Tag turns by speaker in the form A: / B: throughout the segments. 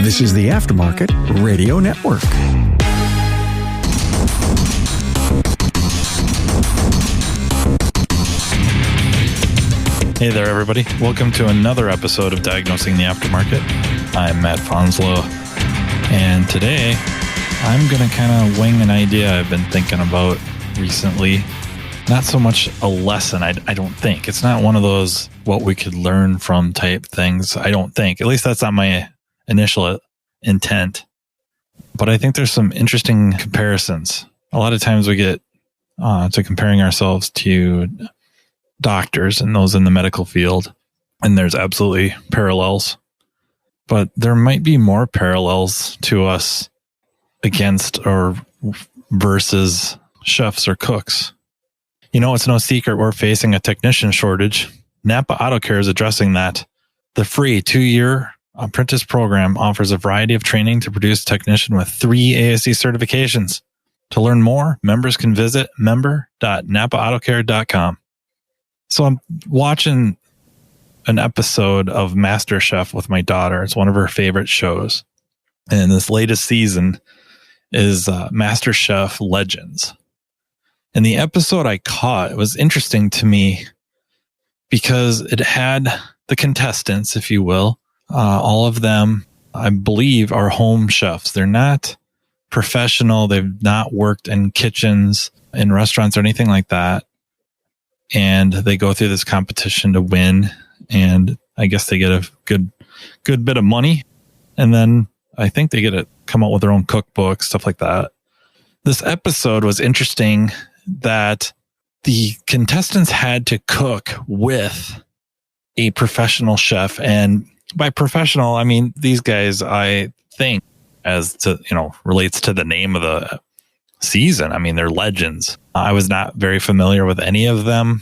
A: This is the Aftermarket Radio Network.
B: Hey there, everybody. Welcome to another episode of Diagnosing the Aftermarket. I'm Matt Fonslow, and today I'm going to kind of wing an idea I've been thinking about recently. Not so much a lesson, I don't think. It's not one of those what we could learn from type things, I don't think. At least that's not my initial intent. But I think there's some interesting comparisons. A lot of times we get to comparing ourselves to doctors and those in the medical field, and there's absolutely parallels. But there might be more parallels to us against or versus chefs or cooks. You know, it's no secret we're facing a technician shortage. Napa Auto Care is addressing that. The free 2-year apprentice program offers a variety of training to produce a technician with 3 ASE certifications. To learn more, members can visit member.napaautocare.com. So I'm watching an episode of MasterChef with my daughter. It's one of her favorite shows. And this latest season is MasterChef Legends. And the episode I caught, it was interesting to me because it had the contestants, if you will. All of them, I believe, are home chefs. They're not professional. They've not worked in kitchens, in restaurants, or anything like that. And they go through this competition to win. And I guess they get a good bit of money. And then I think they get to come out with their own cookbook, stuff like that. This episode was interesting that the contestants had to cook with a professional chef. And by professional, I mean, these guys, I think, as to, relates to the name of the season. I mean, they're legends. I was not very familiar with any of them.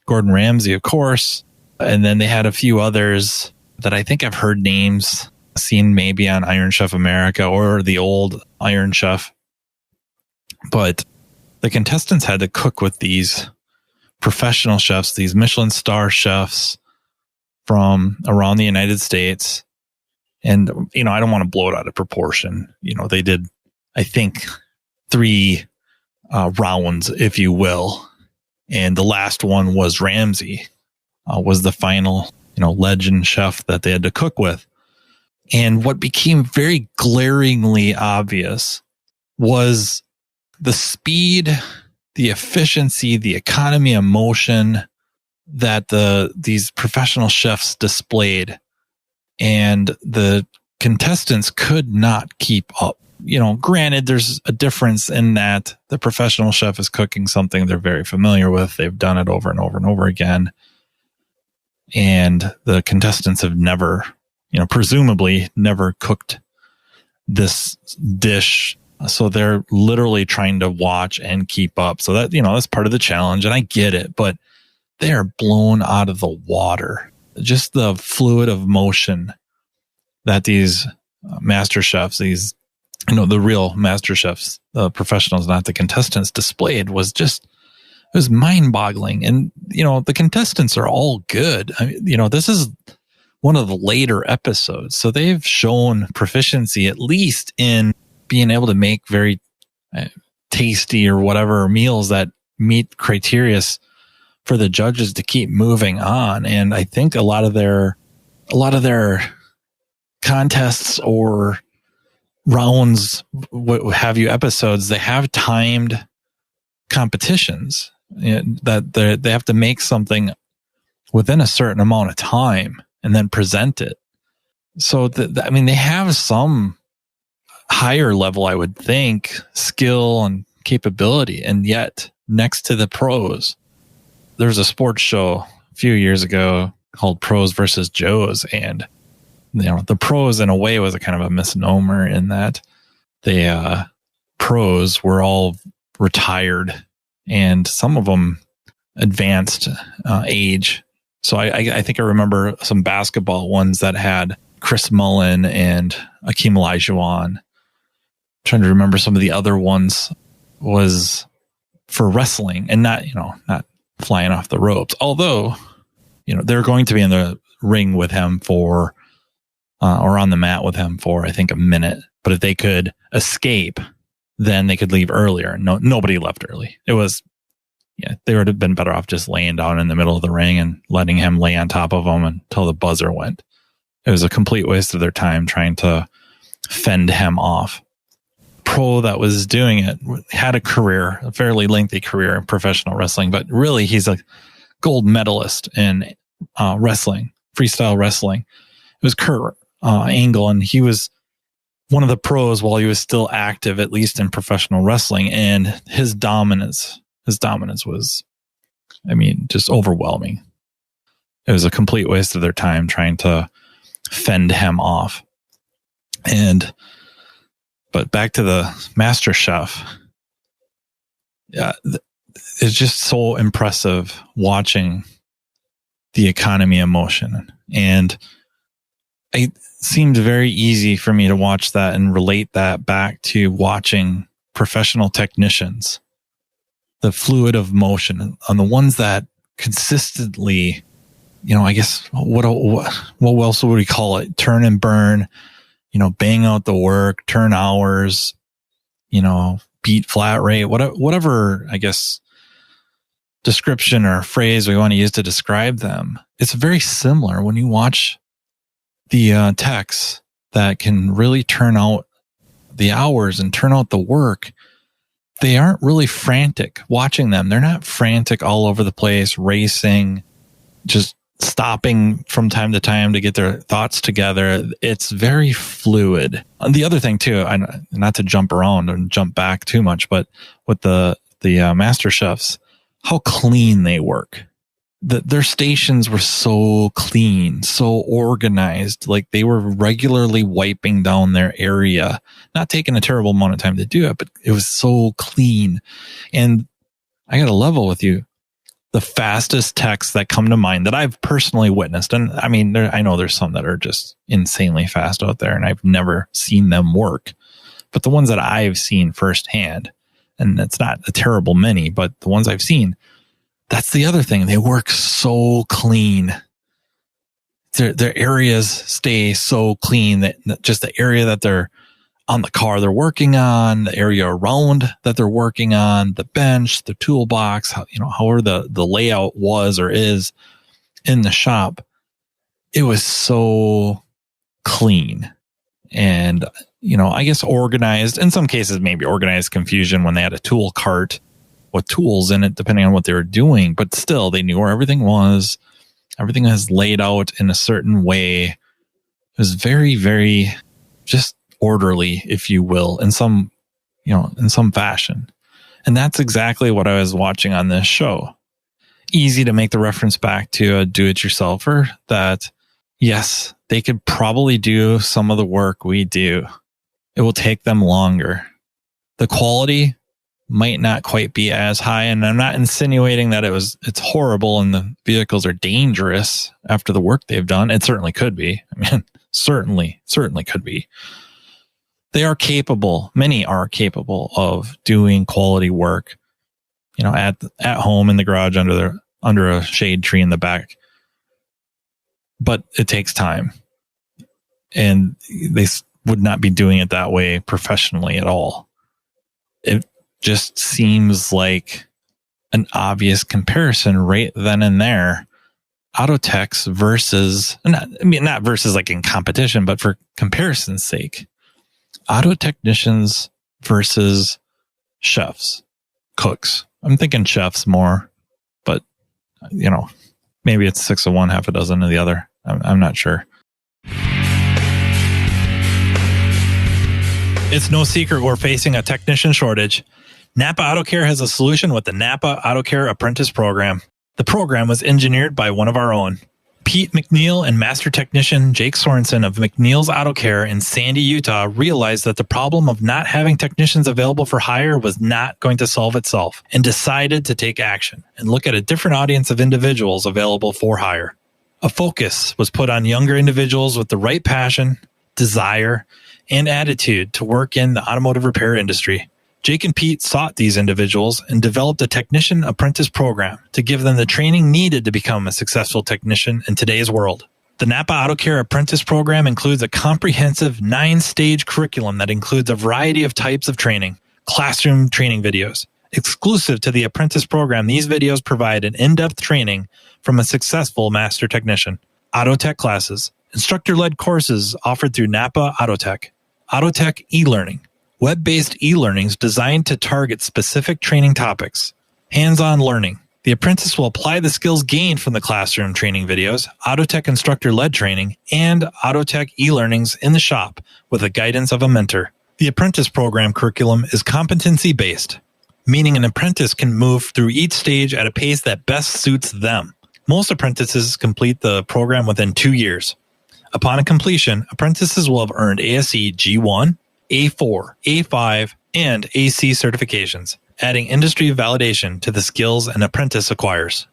B: Gordon Ramsay, of course. And then they had a few others that I think I've heard names, seen maybe on Iron Chef America or the old Iron Chef. But the contestants had to cook with these professional chefs, these Michelin star chefs from around the United States. And, I don't want to blow it out of proportion. They did, I think, 3 rounds, if you will. And the last one was Ramsay, was the final, legend chef that they had to cook with. And what became very glaringly obvious was the speed, the efficiency, the economy of motion that these professional chefs displayed. And the contestants could not keep up. Granted, there's a difference in that the professional chef is cooking something they're very familiar with. They've done it over and over and over again. And the contestants have never, presumably never cooked this dish. So they're literally trying to watch and keep up. So that, that's part of the challenge. And I get it, but they are blown out of the water. Just the fluid of motion that these master chefs, these, the real master chefs, the professionals, not the contestants, displayed was just, it was mind boggling. And, the contestants are all good. I mean, this is one of the later episodes. So they've shown proficiency, at least in being able to make very tasty or whatever meals that meet criteria for the judges to keep moving on. And I think a lot of their contests or rounds, what have you, episodes, they have timed competitions that they have to make something within a certain amount of time and then present it. So they have some higher level, I would think, skill and capability. And yet next to the pros, there's a sports show a few years ago called Pros versus Joes. And, the pros in a way was a kind of a misnomer in that the pros were all retired and some of them advanced age. So I think I remember some basketball ones that had Chris Mullin and Akeem Olajuwon. Trying to remember some of the other ones was for wrestling and not flying off the ropes. Although, they're going to be in the ring with him for, or on the mat with him for, I think, a minute. But if they could escape, then they could leave earlier. Nobody left early. It was, they would have been better off just laying down in the middle of the ring and letting him lay on top of them until the buzzer went. It was a complete waste of their time trying to fend him off. Pro that was doing it had a fairly lengthy career in professional wrestling, but really he's a gold medalist in wrestling, freestyle wrestling. It was Kurt Angle, and he was one of the pros while he was still active, at least in professional wrestling, and his dominance was, just overwhelming. It was a complete waste of their time trying to fend him off. But back to the Master Chef. Yeah, it's just so impressive watching the economy of motion. And it seemed very easy for me to watch that and relate that back to watching professional technicians. The fluid of motion on the ones that consistently, I guess, what else would we call it? Turn and burn, bang out the work, turn hours, beat flat rate, whatever, I guess, description or phrase we want to use to describe them. It's very similar when you watch the techs that can really turn out the hours and turn out the work. They aren't really frantic watching them. They're not frantic all over the place, racing, just stopping from time to time to get their thoughts together. It's very fluid. And the other thing too, not to jump around and jump back too much, but with the Master Chefs, how clean they work. Their stations were so clean, so organized. Like they were regularly wiping down their area, not taking a terrible amount of time to do it, but it was so clean. And I got to level with you. The fastest techs that come to mind that I've personally witnessed, and I know there's some that are just insanely fast out there and I've never seen them work, but the ones that I've seen firsthand, and it's not a terrible many, but the ones I've seen, that's the other thing. They work so clean. Their areas stay so clean that just the area that they're on, the car they're working on, the area around that they're working on, the bench, the toolbox, however the layout was or is in the shop, it was so clean. And, I guess organized, in some cases, maybe organized confusion when they had a tool cart with tools in it, depending on what they were doing, but still they knew where everything was. Everything was laid out in a certain way. It was very, very just orderly, if you will, in some fashion. And that's exactly what I was watching on this show. Easy to make the reference back to a do-it-yourselfer that, yes, they could probably do some of the work we do. It will take them longer. The quality might not quite be as high, and I'm not insinuating that it's horrible and the vehicles are dangerous after the work they've done. It certainly could be. Certainly could be. They are capable. Many are capable of doing quality work, at home in the garage under a shade tree in the back. But it takes time, and they would not be doing it that way professionally at all. It just seems like an obvious comparison right then and there. Auto techs versus, not versus like in competition, but for comparison's sake. Auto technicians versus chefs, cooks. I'm thinking chefs more, but maybe it's 6 of one, half a dozen of the other. I'm not sure. It's no secret we're facing a technician shortage. Napa Auto Care has a solution with the Napa Auto Care Apprentice Program. The program was engineered by one of our own. Pete McNeil and master technician Jake Sorensen of McNeil's Auto Care in Sandy, Utah realized that the problem of not having technicians available for hire was not going to solve itself and decided to take action and look at a different audience of individuals available for hire. A focus was put on younger individuals with the right passion, desire, and attitude to work in the automotive repair industry. Jake and Pete sought these individuals and developed a technician apprentice program to give them the training needed to become a successful technician in today's world. The Napa Auto Care Apprentice Program includes a comprehensive 9-stage curriculum that includes a variety of types of training, classroom training videos. Exclusive to the apprentice program, these videos provide an in-depth training from a successful master technician. Auto Tech classes, instructor-led courses offered through Napa Auto Tech. Auto Tech e-learning, web-based e-learnings designed to target specific training topics. Hands-on learning. The apprentice will apply the skills gained from the classroom training videos, Auto Tech instructor-led training, and Auto Tech e-learnings in the shop with the guidance of a mentor. The apprentice program curriculum is competency-based, meaning an apprentice can move through each stage at a pace that best suits them. Most apprentices complete the program within 2 years. Upon completion, apprentices will have earned ASE G1, A4, A5, and AC certifications, adding industry validation to the skills an apprentice acquires.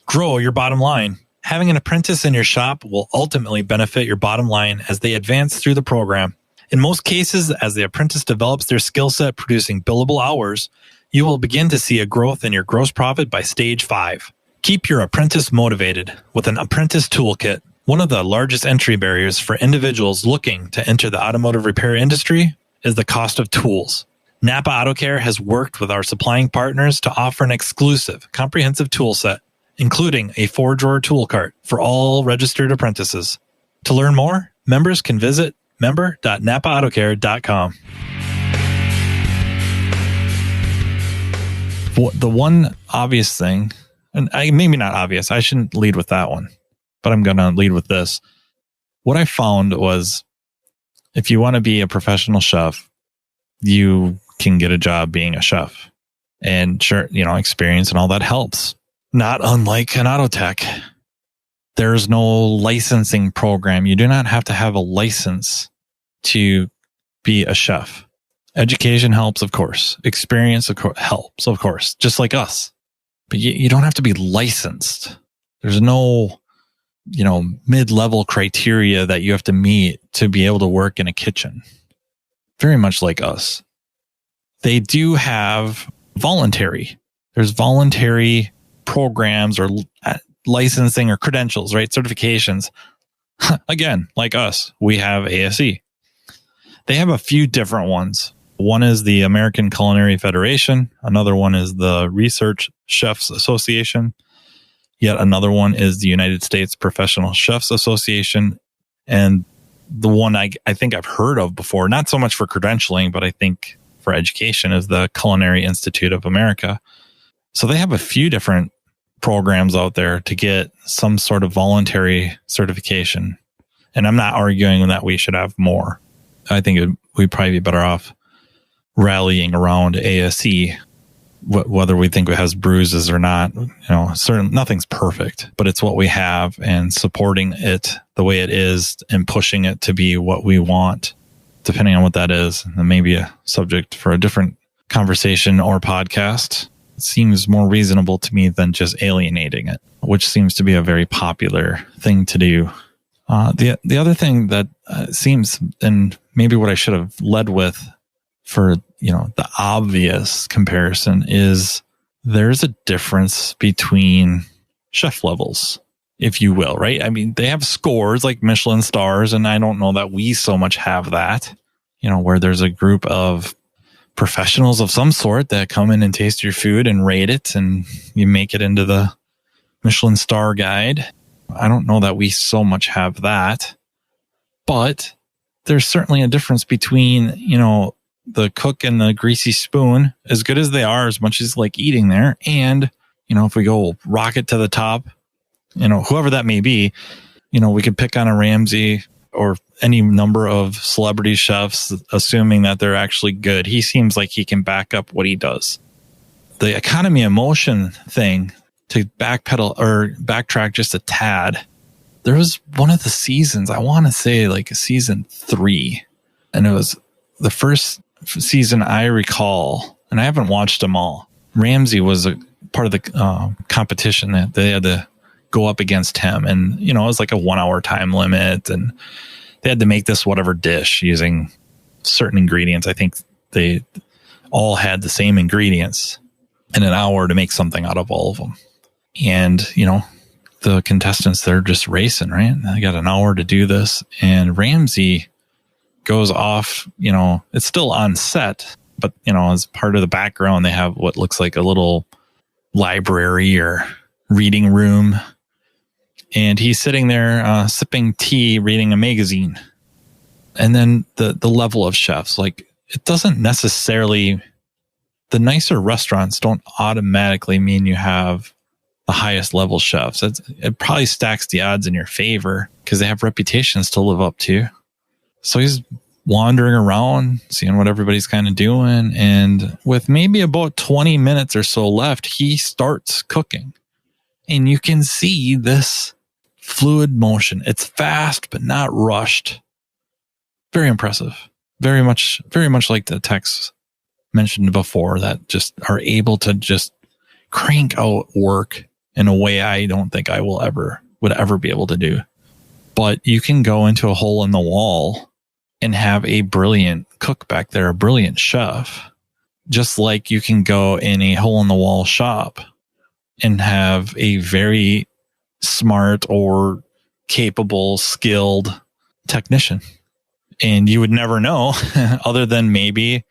B: Grow your bottom line. Having an apprentice in your shop will ultimately benefit your bottom line as they advance through the program. In most cases, as the apprentice develops their skill set producing billable hours, you will begin to see a growth in your gross profit by stage 5. Keep your apprentice motivated with an apprentice toolkit. One of the largest entry barriers for individuals looking to enter the automotive repair industry is the cost of tools. Napa Auto Care has worked with our supplying partners to offer an exclusive, comprehensive tool set, including a 4-drawer tool cart for all registered apprentices. To learn more, members can visit member.napaautocare.com. The one obvious thing, and maybe not obvious, I shouldn't lead with that one, but I'm going to lead with this. What I found was if you want to be a professional chef, you can get a job being a chef. And sure, experience and all that helps. Not unlike an auto tech. There's no licensing program. You do not have to have a license to be a chef. Education helps, of course. Experience helps, of course, just like us. But you don't have to be licensed. There's no, mid-level criteria that you have to meet to be able to work in a kitchen. Very much like us. They do have voluntary. There's voluntary programs or licensing or credentials, right? Certifications. Again, like us, we have ASE. They have a few different ones. One is the American Culinary Federation. Another one is the Research Chefs Association. Yet another one is the United States Professional Chefs Association. And the one I think I've heard of before, not so much for credentialing, but I think for education, is the Culinary Institute of America. So they have a few different programs out there to get some sort of voluntary certification. And I'm not arguing that we should have more. I think we'd probably be better off rallying around ASE, whether we think it has bruises or not. Nothing's perfect, but it's what we have, and supporting it the way it is and pushing it to be what we want, depending on what that is. And maybe a subject for a different conversation or podcast. It seems more reasonable to me than just alienating it, which seems to be a very popular thing to do. The other thing that seems, and maybe what I should have led with for, the obvious comparison, is there's a difference between chef levels, if you will, right? I mean, they have scores like Michelin stars, and I don't know that we so much have that, where there's a group of professionals of some sort that come in and taste your food and rate it, and you make it into the Michelin star guide. I don't know that we so much have that, but there's certainly a difference between, the cook and the greasy spoon, as good as they are, as much as like eating there. And, if we go rocket to the top, whoever that may be, we could pick on a Ramsay or any number of celebrity chefs, assuming that they're actually good. He seems like he can back up what he does. The economy of motion thing, to backpedal or backtrack just a tad, there was one of the seasons, I want to say like season 3, and it was the first season I recall, and I haven't watched them all. Ramsay was a part of the competition that they had to go up against him, and it was like a 1-hour time limit, and they had to make this whatever dish using certain ingredients. I think they all had the same ingredients in an hour to make something out of all of them. And the contestants, they're just racing, right? They got an hour to do this. And Ramsey goes off, it's still on set, but, as part of the background, they have what looks like a little library or reading room. And he's sitting there sipping tea, reading a magazine. And then the level of chefs, like, it doesn't necessarily, the nicer restaurants don't automatically mean you have the highest level chefs. It probably stacks the odds in your favor because they have reputations to live up to. So he's wandering around, seeing what everybody's kind of doing. And with maybe about 20 minutes or so left, he starts cooking. And you can see this fluid motion. It's fast, but not rushed. Very impressive. Very much like the techs mentioned before that just are able to just crank out work in a way I don't think I would ever be able to do. But you can go into a hole in the wall and have a brilliant cook back there, a brilliant chef, just like you can go in a hole in the wall shop and have a very smart or capable, skilled technician. And you would never know other than maybe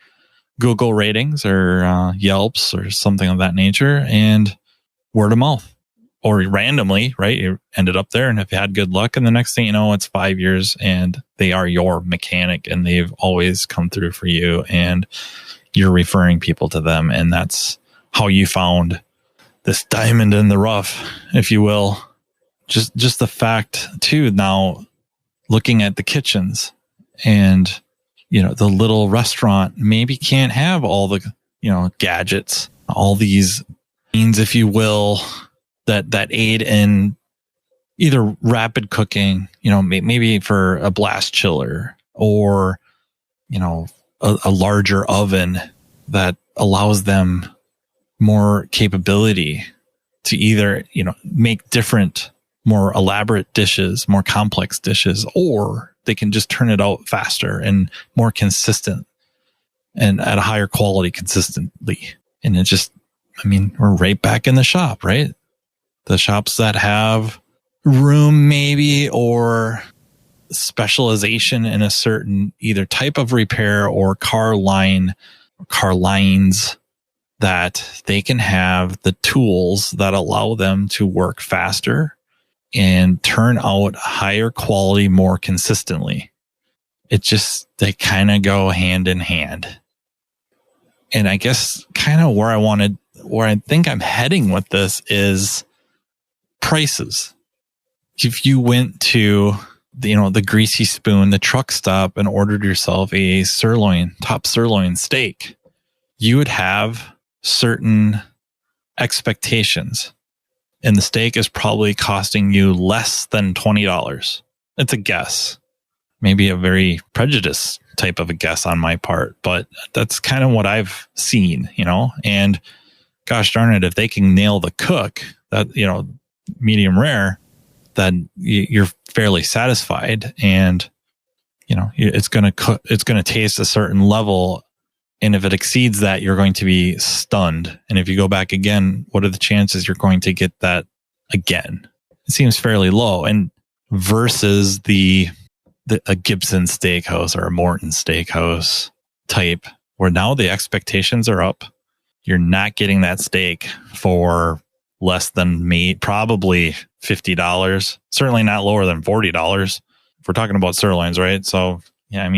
B: Google ratings or Yelps or something of that nature and word of mouth or randomly, right? You ended up there and if you had good luck and the next thing you know, it's 5 years and they are your mechanic and they've always come through for you and you're referring people to them. And that's how you found this diamond in the rough, if you will. Just the fact too, now looking at the kitchens and, the little restaurant maybe can't have all the, gadgets, all these means, if you will, that aid in either rapid cooking, maybe for a blast chiller or, a larger oven that allows them more capability to either, make different, more elaborate dishes, more complex dishes, or they can just turn it out faster and more consistent and at a higher quality consistently. And it just, we're right back in the shop, right? The shops that have room maybe or specialization in a certain either type of repair or car lines that they can have the tools that allow them to work faster and turn out higher quality more consistently. They kind of go hand in hand. And I guess kind of where I think I'm heading with this is prices. If you went to the Greasy Spoon, the truck stop and ordered yourself a top sirloin steak, you would have certain expectations. And the steak is probably costing you less than $20. It's a guess. Maybe a very prejudiced type of a guess on my part, but that's kind of what I've seen, and gosh darn it, if they can nail the cook that, medium rare, then you're fairly satisfied and, it's going to taste a certain level. And if it exceeds that, you're going to be stunned. And if you go back again, what are the chances you're going to get that again? It seems fairly low. And versus a Gibson Steakhouse or a Morton Steakhouse type, where now the expectations are up. You're not getting that steak for less than probably $50. Certainly not lower than $40. If we're talking about sirloins, right? So, yeah,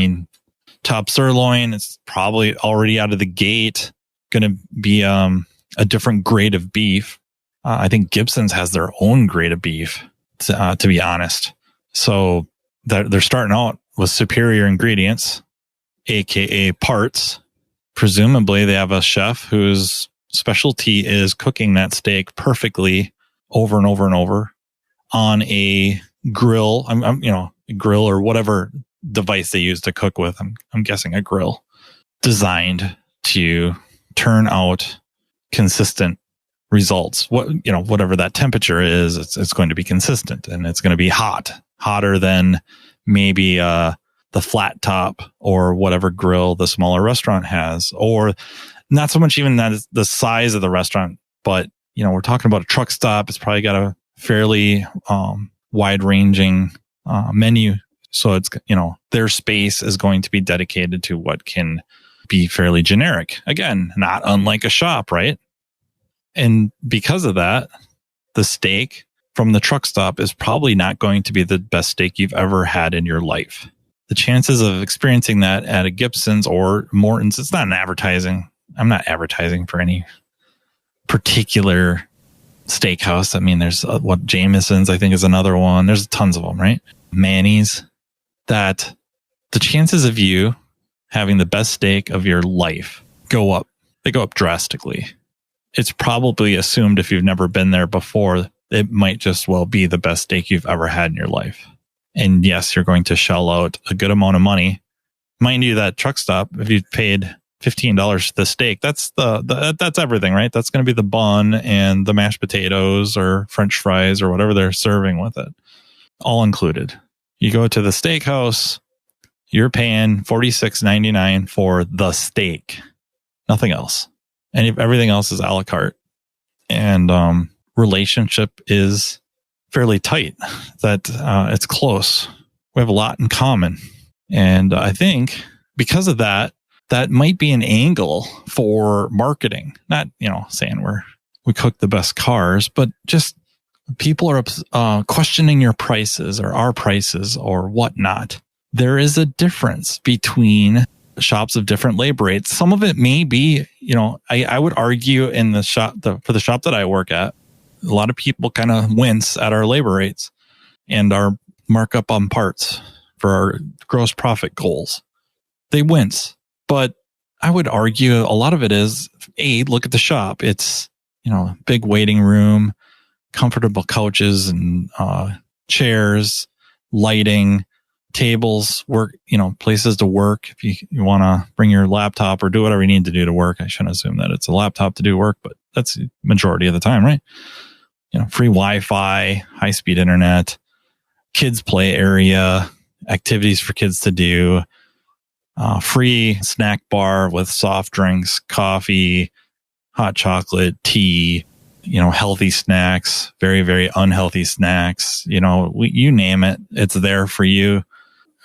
B: top sirloin is probably already out of the gate going to be a different grade of beef. I think Gibson's has their own grade of beef, to be honest. So they're starting out with superior ingredients, aka parts. Presumably they have a chef whose specialty is cooking that steak perfectly over and over and over on a grill. A grill or whatever device they use to cook with. I'm guessing a grill designed to turn out consistent results. Whatever that temperature is, it's going to be consistent and it's going to be hotter than maybe the flat top or whatever grill the smaller restaurant has, or not so much even that the size of the restaurant, but we're talking about a truck stop. It's probably got a fairly wide-ranging menu. So it's, their space is going to be dedicated to what can be fairly generic. Again, not unlike a shop, right? And because of that, the steak from the truck stop is probably not going to be the best steak you've ever had in your life. The chances of experiencing that at a Gibson's or Morton's, it's not an advertising. I'm not advertising for any particular steakhouse. I mean, there's what Jameson's, I think, is another one. There's tons of them, right? Manny's. That the chances of you having the best steak of your life go up. They go up drastically. It's probably assumed if you've never been there before, it might just well be the best steak you've ever had in your life. And yes, you're going to shell out a good amount of money. Mind you, that truck stop, if you paid $15 for the steak, that's everything, right? That's going to be the bun and the mashed potatoes or French fries or whatever they're serving with it, all included. You go to the steakhouse, you're paying $46.99 for the steak, nothing else, and everything else is a la carte. And relationship is fairly tight. That it's close. We have a lot in common, and I think because of that, that might be an angle for marketing. Not saying we cook the best cars, but just people are questioning your prices or our prices or whatnot. There is a difference between shops of different labor rates. Some of it may be, I would argue in the shop, for the shop that I work at, a lot of people kind of wince at our labor rates and our markup on parts for our gross profit goals. They wince. But I would argue a lot of it is, look at the shop. It's, big waiting room, comfortable couches and chairs, lighting, tables, work, places to work. If you want to bring your laptop or do whatever you need to do to work. I shouldn't assume that it's a laptop to do work, but that's the majority of the time, right? Free Wi-Fi, high-speed internet, kids play area, activities for kids to do, free snack bar with soft drinks, coffee, hot chocolate, tea, healthy snacks, very, very unhealthy snacks, you name it, it's there for you.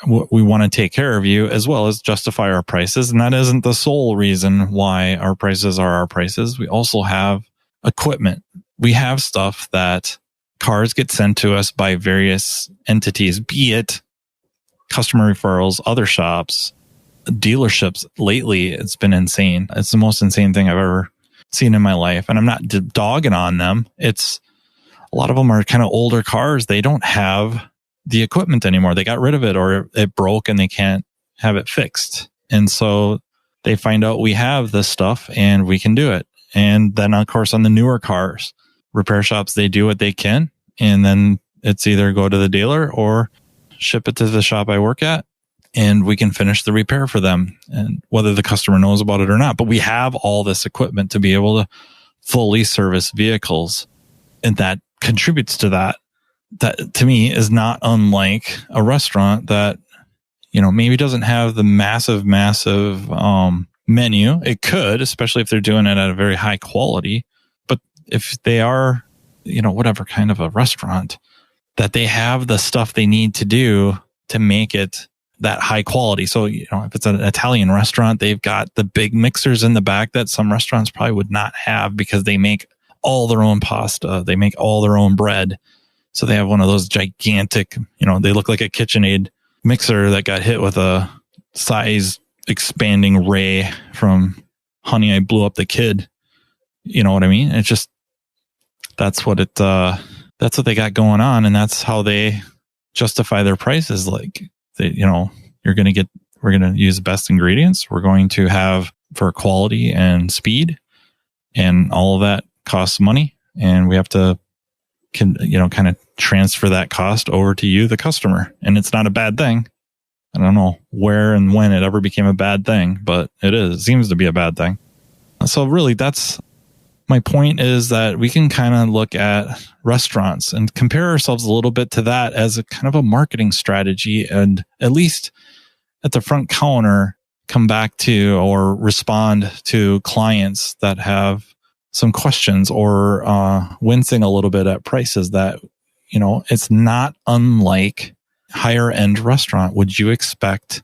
B: We want to take care of you as well as justify our prices. And that isn't the sole reason why our prices are our prices. We also have equipment. We have stuff that cars get sent to us by various entities, be it customer referrals, other shops, dealerships. Lately, it's been insane. It's the most insane thing I've ever seen in my life. And I'm not dogging on them. It's a lot of them are kind of older cars. They don't have the equipment anymore. They got rid of it or it broke and they can't have it fixed. And so they find out we have this stuff and we can do it. And then of course on the newer cars, repair shops, they do what they can. And then it's either go to the dealer or ship it to the shop I work at. And we can finish the repair for them, and whether the customer knows about it or not. But we have all this equipment to be able to fully service vehicles. And that contributes to that. That to me is not unlike a restaurant that, maybe doesn't have the massive menu. It could, especially if they're doing it at a very high quality. But if they are, whatever kind of a restaurant, that they have the stuff they need to do to make it that high quality. So, if it's an Italian restaurant, they've got the big mixers in the back that some restaurants probably would not have because they make all their own pasta. They make all their own bread. So they have one of those gigantic, they look like a KitchenAid mixer that got hit with a size expanding ray from Honey, I Blew Up the Kid. You know what I mean? It's just, that's what they got going on. And that's how they justify their prices. Like, we're going to use the best ingredients. We're going to have for quality and speed, and all of that costs money. And we have to, kind of transfer that cost over to you, the customer. And it's not a bad thing. I don't know where and when it ever became a bad thing, but it seems to be a bad thing. So really that's my point, is that we can kind of look at restaurants and compare ourselves a little bit to that as a kind of a marketing strategy, and at least at the front counter, come back to or respond to clients that have some questions or wincing a little bit at prices that, it's not unlike higher end restaurant. Would you expect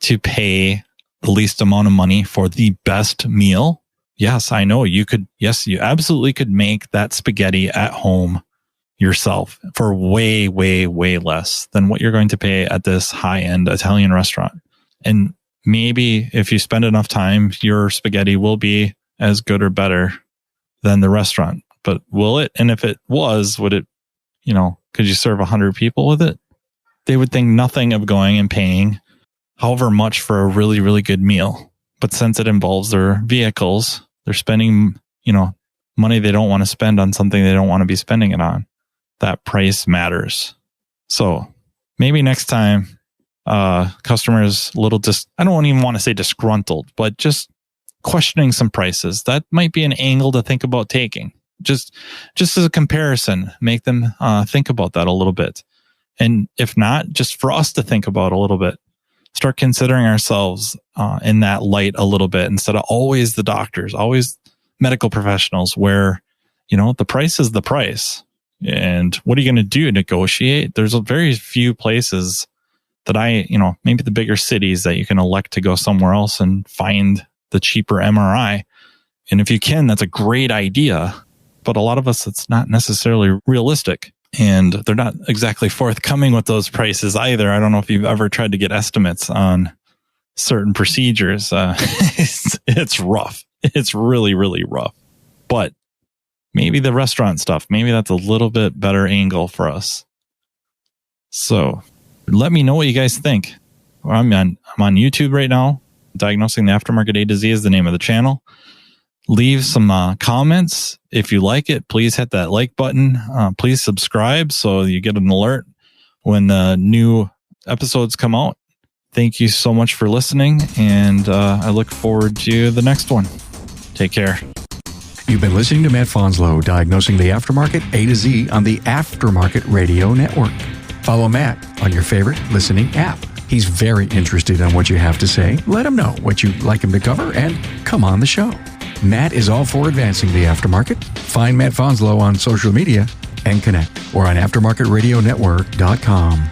B: to pay the least amount of money for the best meal? Yes, I know you could. Yes, you absolutely could make that spaghetti at home yourself for way, way, way less than what you're going to pay at this high end Italian restaurant. And maybe if you spend enough time, your spaghetti will be as good or better than the restaurant. But will it? And if it was, would it, could you serve 100 people with it? They would think nothing of going and paying however much for a really, really good meal. But since it involves their vehicles, they're spending, money they don't want to spend on something they don't want to be spending it on. That price matters. So maybe next time, customers a little I don't even want to say disgruntled, but just questioning some prices. That might be an angle to think about taking. Just as a comparison, make them think about that a little bit. And if not, just for us to think about a little bit, start considering ourselves in that light a little bit instead of always the doctors, always medical professionals where, the price is the price. And what are you going to do? Negotiate? There's very few places that maybe the bigger cities that you can elect to go somewhere else and find the cheaper MRI. And if you can, that's a great idea. But a lot of us, it's not necessarily realistic. And they're not exactly forthcoming with those prices either. I don't know if you've ever tried to get estimates on certain procedures. It's rough. It's really, really rough. But maybe the restaurant stuff, maybe that's a little bit better angle for us. So let me know what you guys think. I'm on YouTube right now. Diagnosing the Aftermarket A to Z is the name of the channel. Leave some comments. If you like it, please hit that like button. Please subscribe so you get an alert when the new episodes come out. Thank you so much for listening, and I look forward to the next one. Take care.
A: You've been listening to Matt Fonslow, Diagnosing the Aftermarket A to Z on the Aftermarket Radio Network. Follow Matt on your favorite listening app. He's very interested in what you have to say. Let him know what you'd like him to cover and come on the show. Matt is all for advancing the aftermarket. Find Matt Fonslow on social media and connect or on aftermarketradionetwork.com.